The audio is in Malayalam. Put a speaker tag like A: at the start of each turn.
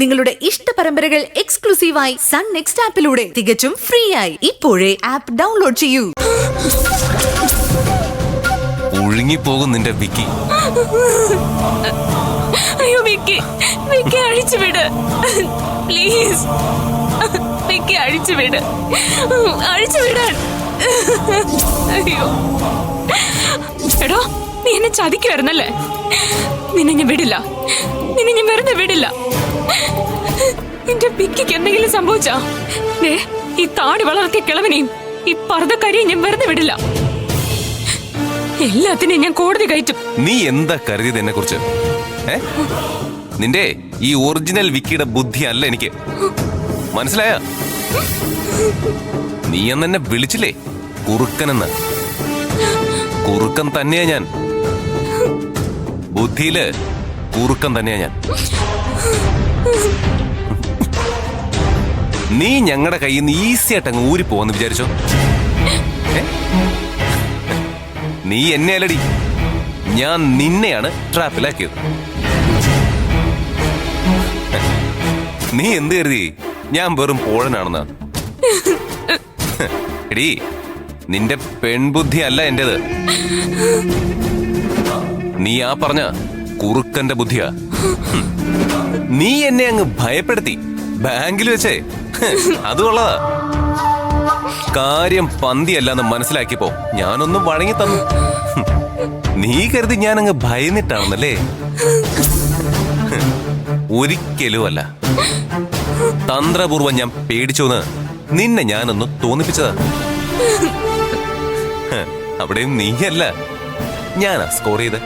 A: നിങ്ങളുടെ ഇഷ്ട പരമ്പരകൾ എക്സ്ക്ലൂസീവായി സൺ നെക്സ്റ്റ് ആപ്പിലൂടെ തികച്ചും ഫ്രീ ആയി ഇപ്പോഴേ ആപ്പ് ഡൗൺലോഡ് ചെയ്യൂ.
B: ഒഴുങ്ങിപ്പോകും നിന്റെ വിക്കി.
C: അയ്യോ വിക്കി, വിക്കി അഴിച്ചുവിട് പ്ലീസ്. വിക്കി അഴിച്ചുവിട്, അഴിച്ചുവിടാൻ. അയ്യോ എടോ, നീ എന്നെ ചതിക്കുവായിരുന്നല്ലേ? നിന്നെ ഞാൻ വിടില്ല, നിന്നെ ഞാൻ വെറുതെ വിടില്ല. എന്റെ വിക്കിക്ക് എന്തെങ്കിലും സംഭവിച്ചാ ഈ താടി വളർത്തിയ കിളവനെയും ഈ പർദ്ദക്കാരിയും ഞാൻ വെറുതെ വിടില്ല. എല്ലാത്തിനെയും ഞാൻ കോടതി കയറ്റും.
B: നീ എന്താ കരുതിയത് എന്നെ കുറിച്ച്? നിന്റെ ഈ ഒറിജിനൽ വിക്കിയുടെ ബുദ്ധി അല്ല എനിക്ക് മനസ്സിലായ. നീ എന്നെ വിളിച്ചില്ലേ കുറുക്കനെന്ന്? കുറുക്കൻ തന്നെയാ ഞാൻ, ബുദ്ധിയില് കുറുക്കൻ തന്നെയാ ഞാൻ. നീ ഞങ്ങളുടെ കയ്യിൽ നിന്ന് ഈസി ആയിട്ട് അങ്ങ് ഊരി പോവാന്ന് വിചാരിച്ചോ? നീ എന്നെ അല്ലടി, ഞാൻ നിന്നെയാണ് ട്രാപ്പിലാക്കിയത്. നീ എന്ത് കരുതി ഞാൻ വെറും പോഴനാണെന്നാ? എടീ, നിന്റെ പെൺബുദ്ധി അല്ല എന്റേത്. നീ ആ പറഞ്ഞ കുറുക്കന്റെ ബുദ്ധിയാ. നീ എന്നെ അങ്ങ് ഭയപ്പെടുത്തി ബാങ്കിൽ വെച്ചേ, അതുള്ളതാ. കാര്യം പന്തിയല്ലെന്ന് മനസ്സിലാക്കിയപ്പോ ഞാനൊന്നും വഴങ്ങി തന്നു. നീ കരുതി ഞാൻ അങ്ങ് ഭയന്നിട്ടാണെന്നല്ലേ? ഒരിക്കലും അല്ല. തന്ത്രപൂർവം ഞാൻ പേടിച്ചോന്ന് നിന്നെ ഞാനൊന്ന് തോന്നിപ്പിച്ചതാ. അവിടെയും നീയല്ല, ഞാനാ സ്കോർ ചെയ്ത്.